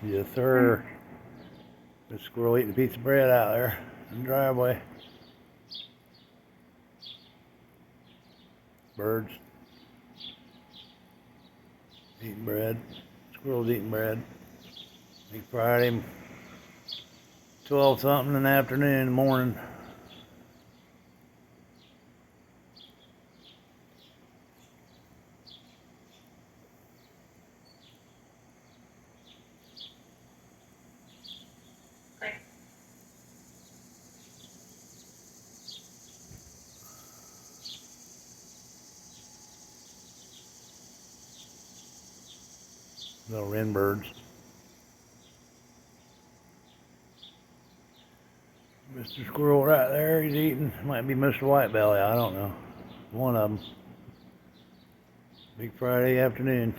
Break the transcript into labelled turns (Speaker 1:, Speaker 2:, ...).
Speaker 1: Yes, sir. The squirrel eating a piece of bread out there in the driveway. Birds eating bread. Squirrels eating bread. Big Friday, 12 something in the afternoon, in the morning. Little wren birds. Mr. Squirrel right there, he's eating. Might be Mr. Whitebelly, I don't know. One of them. Big Friday afternoon.